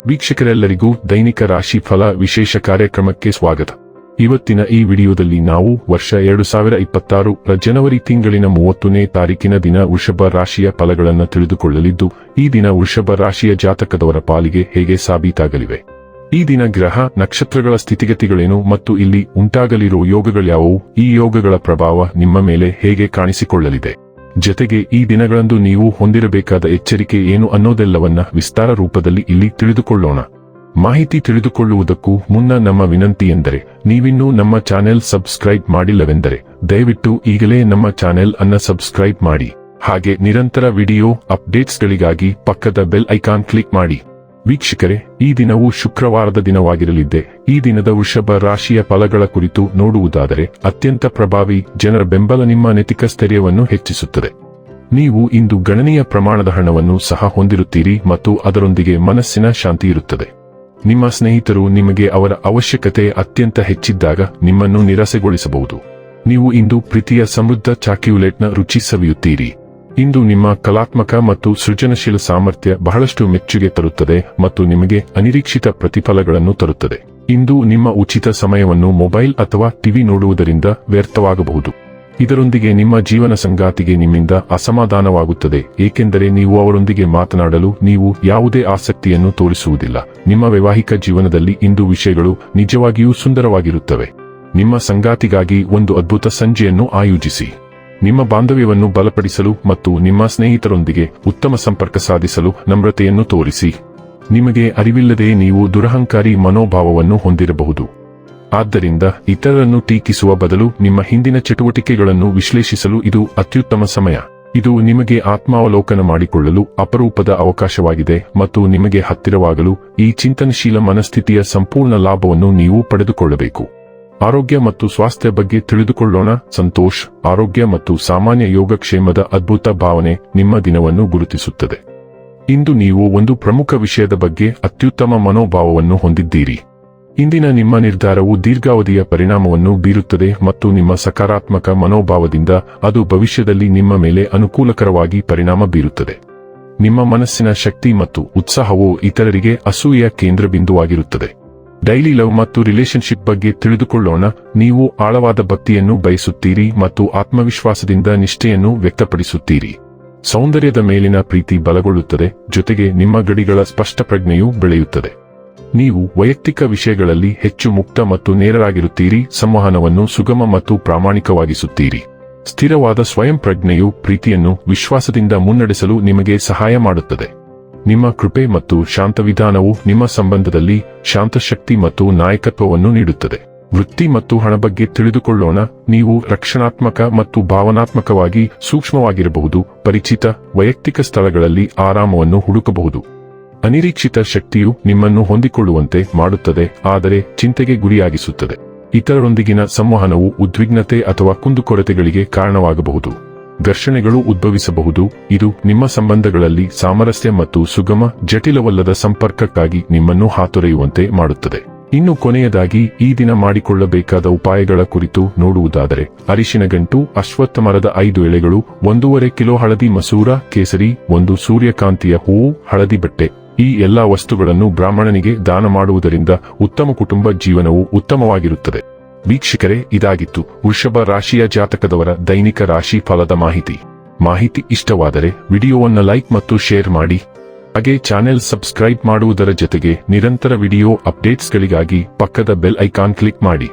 ವೀಕ್ಷಕರೆಲ್ಲರಿಗೂ ದೈನಿಕ ರಾಶಿ ಫಲ ವಿಶೇಷ ಕಾರ್ಯಕ್ರಮಕ್ಕೆ ಸ್ವಾಗತ. ಇವತ್ತಿನ ಈ ವಿಡಿಯೋದಲ್ಲಿ ನಾವು ವರ್ಷ 2026 ರ ಜನವರಿ ತಿಂಗಳಿನ 30ನೇ ತಾರೀಕಿನ ದಿನ ವೃಷಭ ರಾಶಿಯ ಫಲಗಳನ್ನು ತಿಳಿದುಕೊಳ್ಳಲಿದ್ದು, ಈ ದಿನ ವೃಷಭ ರಾಶಿಯ ಜಾತಕದವರ ಪಾಲಿಗೆ ಹೇಗೆ ಸಾಬೀತಾಗಲಿವೆ, ಈ ದಿನ ಗ್ರಹ ನಕ್ಷತ್ರಗಳ ಸ್ಥಿತಿಗತಿಗಳೇನು ಮತ್ತು ಇಲ್ಲಿ ಉಂಟಾಗಲಿರುವ ಯೋಗಗಳ್ಯಾವುವು, ಈ ಯೋಗಗಳ ಪ್ರಭಾವ ನಿಮ್ಮ ಮೇಲೆ ಹೇಗೆ ಕಾಣಿಸಿಕೊಳ್ಳಲಿದೆ, ಜೊತೆಗೆ ಈ ದಿನಗಳಂದು ನೀವು ಹೊಂದಿರಬೇಕಾದ ಎಚ್ಚರಿಕೆ ಏನು ಅನ್ನೋದೆಲ್ಲವನ್ನ ವಿಸ್ತಾರ ರೂಪದಲ್ಲಿ ಇಲ್ಲಿ ತಿಳಿದುಕೊಳ್ಳೋಣ. ಮಾಹಿತಿ ತಿಳಿದುಕೊಳ್ಳುವುದಕ್ಕೂ ಮುನ್ನ ನಮ್ಮ ವಿನಂತಿ ಎಂದರೆ, ನೀವಿನ್ನೂ ನಮ್ಮ ಚಾನೆಲ್ ಸಬ್ಸ್ಕ್ರೈಬ್ ಮಾಡಿಲ್ಲವೆಂದರೆ ದಯವಿಟ್ಟು ಈಗಲೇ ನಮ್ಮ ಚಾನೆಲ್ ಅನ್ನ ಸಬ್ಸ್ಕ್ರೈಬ್ ಮಾಡಿ. ಹಾಗೆ ನಿರಂತರ ವಿಡಿಯೋ ಅಪ್ಡೇಟ್ಸ್ಗಳಿಗಾಗಿ ಪಕ್ಕದ ಬೆಲ್ ಐಕಾನ್ ಕ್ಲಿಕ್ ಮಾಡಿ. ವೀಕ್ಷಕರೇ, ಈ ದಿನವು ಶುಕ್ರವಾರದ ದಿನವಾಗಿರಲಿದ್ದೆ. ಈ ದಿನದ ವೃಷಭ ರಾಶಿಯ ಫಲಗಳ ಕುರಿತು ನೋಡುವುದಾದರೆ, ಅತ್ಯಂತ ಪ್ರಭಾವಿ ಜನರ ಬೆಂಬಲ ನಿಮ್ಮ ನೈತಿಕ ಸ್ಥೈರ್ಯವನ್ನು ಹೆಚ್ಚಿಸುತ್ತದೆ. ನೀವು ಇಂದು ಗಣನೀಯ ಪ್ರಮಾಣದ ಹಣವನ್ನು ಸಹ ಹೊಂದಿರುತ್ತೀರಿ ಮತ್ತು ಅದರೊಂದಿಗೆ ಮನಸ್ಸಿನ ಶಾಂತಿ ಇರುತ್ತದೆ. ನಿಮ್ಮ ಸ್ನೇಹಿತರು ನಿಮಗೆ ಅವರ ಅವಶ್ಯಕತೆ ಅತ್ಯಂತ ಹೆಚ್ಚಿದ್ದಾಗ ನಿಮ್ಮನ್ನು ನಿರಾಸೆಗೊಳಿಸಬಹುದು. ನೀವು ಇಂದು ಪ್ರೀತಿಯ ಸಮೃದ್ಧ ಚಾಕ್ಯುಲೇಟ್ನ ರುಚಿ ಸವಿಯುತ್ತೀರಿ. ಇಂದು ನಿಮ್ಮ ಕಲಾತ್ಮಕ ಮತ್ತು ಸೃಜನಶೀಲ ಸಾಮರ್ಥ್ಯ ಬಹಳಷ್ಟು ಮೆಚ್ಚುಗೆ ತರುತ್ತದೆ ಮತ್ತು ನಿಮಗೆ ಅನಿರೀಕ್ಷಿತ ಪ್ರತಿಫಲಗಳನ್ನು ತರುತ್ತದೆ. ಇಂದು ನಿಮ್ಮ ಉಚಿತ ಸಮಯವನ್ನು ಮೊಬೈಲ್ ಅಥವಾ ಟಿವಿ ನೋಡುವುದರಿಂದ ವ್ಯರ್ಥವಾಗಬಹುದು. ಇದರೊಂದಿಗೆ ನಿಮ್ಮ ಜೀವನ ಸಂಗಾತಿಗೆ ನಿಮ್ಮಿಂದ ಅಸಮಾಧಾನವಾಗುತ್ತದೆ, ಏಕೆಂದರೆ ನೀವು ಅವರೊಂದಿಗೆ ಮಾತನಾಡಲು ನೀವು ಯಾವುದೇ ಆಸಕ್ತಿಯನ್ನು ತೋರಿಸುವುದಿಲ್ಲ. ನಿಮ್ಮ ವೈವಾಹಿಕ ಜೀವನದಲ್ಲಿ ಇಂದು ವಿಷಯಗಳು ನಿಜವಾಗಿಯೂ ಸುಂದರವಾಗಿರುತ್ತವೆ. ನಿಮ್ಮ ಸಂಗಾತಿಗಾಗಿ ಒಂದು ಅದ್ಭುತ ಸಂಜೆಯನ್ನು ಆಯೋಜಿಸಿ. ನಿಮ್ಮ ಬಾಂಧವ್ಯವನ್ನು ಬಲಪಡಿಸಲು ಮತ್ತು ನಿಮ್ಮ ಸ್ನೇಹಿತರೊಂದಿಗೆ ಉತ್ತಮ ಸಂಪರ್ಕ ಸಾಧಿಸಲು ನಮ್ರತೆಯನ್ನು ತೋರಿಸಿ. ನಿಮಗೆ ಅರಿವಿಲ್ಲದೆ ನೀವು ದುರಹಂಕಾರಿ ಮನೋಭಾವವನ್ನು ಹೊಂದಿರಬಹುದು. ಆದ್ದರಿಂದ ಇತರರನ್ನು ಟೀಕಿಸುವ ಬದಲು ನಿಮ್ಮ ಹಿಂದಿನ ಚಟುವಟಿಕೆಗಳನ್ನು ವಿಶ್ಲೇಷಿಸಲು ಇದು ಅತ್ಯುತ್ತಮ ಸಮಯ. ಇದು ನಿಮಗೆ ಆತ್ಮಾವಲೋಕನ ಮಾಡಿಕೊಳ್ಳಲು ಅಪರೂಪದ ಅವಕಾಶವಾಗಿದೆ ಮತ್ತು ನಿಮಗೆ ಹತ್ತಿರವಾಗಲು ಈ ಚಿಂತನಶೀಲ ಮನಸ್ಥಿತಿಯ ಸಂಪೂರ್ಣ ಲಾಭವನ್ನು ನೀವು ಪಡೆದುಕೊಳ್ಳಬೇಕು. ಆರೋಗ್ಯ ಮತ್ತು ಸ್ವಾಸ್ಥ್ಯ ಬಗ್ಗೆ ತಿಳಿದುಕೊಳ್ಳೋಣ. ಸಂತೋಷ್, ಆರೋಗ್ಯ ಮತ್ತು ಸಾಮಾನ್ಯ ಯೋಗಕ್ಷೇಮದ ಅದ್ಭುತ ಭಾವನೆ ನಿಮ್ಮ ದಿನವನ್ನು ಗುರುತಿಸುತ್ತದೆ. ಇಂದು ನೀವು ಒಂದು ಪ್ರಮುಖ ವಿಷಯದ ಬಗ್ಗೆ ಅತ್ಯುತ್ತಮ ಮನೋಭಾವವನ್ನು ಹೊಂದಿದ್ದೀರಿ. ಇಂದಿನ ನಿಮ್ಮ ನಿರ್ಧಾರವು ದೀರ್ಘಾವಧಿಯ ಪರಿಣಾಮವನ್ನು ಬೀರುತ್ತದೆ ಮತ್ತು ನಿಮ್ಮ ಸಕಾರಾತ್ಮಕ ಮನೋಭಾವದಿಂದ ಅದು ಭವಿಷ್ಯದಲ್ಲಿ ನಿಮ್ಮ ಮೇಲೆ ಅನುಕೂಲಕರವಾಗಿ ಪರಿಣಾಮ ಬೀರುತ್ತದೆ. ನಿಮ್ಮ ಮನಸ್ಸಿನ ಶಕ್ತಿ ಮತ್ತು ಉತ್ಸಾಹವು ಇತರರಿಗೆ ಅಸೂಯೆಯ ಕೇಂದ್ರಬಿಂದುವಾಗಿರುತ್ತದೆ. ಡೈಲಿ ಲವ್ ಮತ್ತು ರಿಲೇಶನ್ಶಿಪ್ ಬಗ್ಗೆ ತಿಳಿದುಕೊಳ್ಳೋಣ. ನೀವು ಆಳವಾದ ಭಕ್ತಿಯನ್ನು ಬಯಸುತ್ತೀರಿ ಮತ್ತು ಆತ್ಮವಿಶ್ವಾಸದಿಂದ ನಿಷ್ಠೆಯನ್ನು ವ್ಯಕ್ತಪಡಿಸುತ್ತೀರಿ. ಸೌಂದರ್ಯದ ಮೇಲಿನ ಪ್ರೀತಿ ಬಲಗೊಳ್ಳುತ್ತದೆ, ಜೊತೆಗೆ ನಿಮ್ಮ ಗಡಿಗಳ ಸ್ಪಷ್ಟ ಪ್ರಜ್ಞೆಯೂ ಬೆಳೆಯುತ್ತದೆ. ನೀವು ವೈಯಕ್ತಿಕ ವಿಷಯಗಳಲ್ಲಿ ಹೆಚ್ಚು ಮುಕ್ತ ಮತ್ತು ನೇರರಾಗಿರುತ್ತೀರಿ. ಸಂವಹನವನ್ನು ಸುಗಮ ಮತ್ತು ಪ್ರಾಮಾಣಿಕವಾಗಿಸುತ್ತೀರಿ. ಸ್ಥಿರವಾದ ಸ್ವಯಂ ಪ್ರಜ್ಞೆಯು ಪ್ರೀತಿಯನ್ನು ವಿಶ್ವಾಸದಿಂದ ಮುನ್ನಡೆಸಲು ನಿಮಗೆ ಸಹಾಯ ಮಾಡುತ್ತದೆ. ನಿಮ್ಮ ಕೃಪೆ ಮತ್ತು ಶಾಂತ ವಿಧಾನವು ನಿಮ್ಮ ಸಂಬಂಧದಲ್ಲಿ ಶಾಂತಶಕ್ತಿ ಮತ್ತು ನಾಯಕತ್ವವನ್ನು ನೀಡುತ್ತದೆ. ವೃತ್ತಿ ಮತ್ತು ಹಣ ಬಗ್ಗೆ ತಿಳಿದುಕೊಳ್ಳೋಣ. ನೀವು ರಕ್ಷಣಾತ್ಮಕ ಮತ್ತು ಭಾವನಾತ್ಮಕವಾಗಿ ಸೂಕ್ಷ್ಮವಾಗಿರಬಹುದು. ಪರಿಚಿತ ವೈಯಕ್ತಿಕ ಸ್ಥಳಗಳಲ್ಲಿ ಆರಾಮವನ್ನು ಹುಡುಕಬಹುದು. ಅನಿರೀಕ್ಷಿತ ಶಕ್ತಿಯು ನಿಮ್ಮನ್ನು ಹೊಂದಿಕೊಳ್ಳುವಂತೆ ಮಾಡುತ್ತದೆ, ಆದರೆ ಚಿಂತೆಗೆ ಗುರಿಯಾಗಿಸುತ್ತದೆ. ಇತರರೊಂದಿಗಿನ ಸಂವಹನವು ಉದ್ವಿಗ್ನತೆ ಅಥವಾ ಕುಂದುಕೊರತೆಗಳಿಗೆ ಕಾರಣವಾಗಬಹುದು. ಘರ್ಷಣೆಗಳು ಉದ್ಭವಿಸಬಹುದು. ಇದು ನಿಮ್ಮ ಸಂಬಂಧಗಳಲ್ಲಿ ಸಾಮರಸ್ಯ ಮತ್ತು ಸುಗಮ, ಜಟಿಲವಲ್ಲದ ಸಂಪರ್ಕಕ್ಕಾಗಿ ನಿಮ್ಮನ್ನು ಹಾತೊರೆಯುವಂತೆ ಮಾಡುತ್ತದೆ. ಇನ್ನು ಕೊನೆಯದಾಗಿ ಈ ದಿನ ಮಾಡಿಕೊಳ್ಳಬೇಕಾದ ಉಪಾಯಗಳ ಕುರಿತು ನೋಡುವುದಾದರೆ, ಅರಿಶಿನಗಂಟು, ಅಶ್ವತ್ಥ ಮರದ 5 ಎಳೆಗಳು, 1.5 ಕಿಲೋ ಹಳದಿ ಮಸೂರ ಕೇಸರಿ, 1 ಸೂರ್ಯಕಾಂತಿಯ ಹೂವು, ಹಳದಿ ಬಟ್ಟೆ, ಈ ಎಲ್ಲಾ ವಸ್ತುಗಳನ್ನು ಬ್ರಾಹ್ಮಣನಿಗೆ ದಾನ ಮಾಡುವುದರಿಂದ ಉತ್ತಮ ಕುಟುಂಬ ಜೀವನವು ಉತ್ತಮವಾಗಿರುತ್ತದೆ. ವೀಕ್ಷಕರೇ, ಇದಾಗಿತ್ತು ವೃಷಭ ರಾಶಿಯ ಜಾತಕದವರ ದೈನಿಕ ರಾಶಿ ಫಲದ ಮಾಹಿತಿ ಇಷ್ಟವಾದರೆ ವಿಡಿಯೋವನ್ನು ಲೈಕ್ ಮತ್ತು ಶೇರ್ ಮಾಡಿ. ಹಾಗೆ ಚಾನೆಲ್ ಸಬ್ಸ್ಕ್ರೈಬ್ ಮಾಡುವುದರ ಜೊತೆಗೆ ನಿರಂತರ ವಿಡಿಯೋ ಅಪ್ಡೇಟ್ಸ್ಗಳಿಗಾಗಿ ಪಕ್ಕದ ಬೆಲ್ ಐಕಾನ್ ಕ್ಲಿಕ್ ಮಾಡಿ.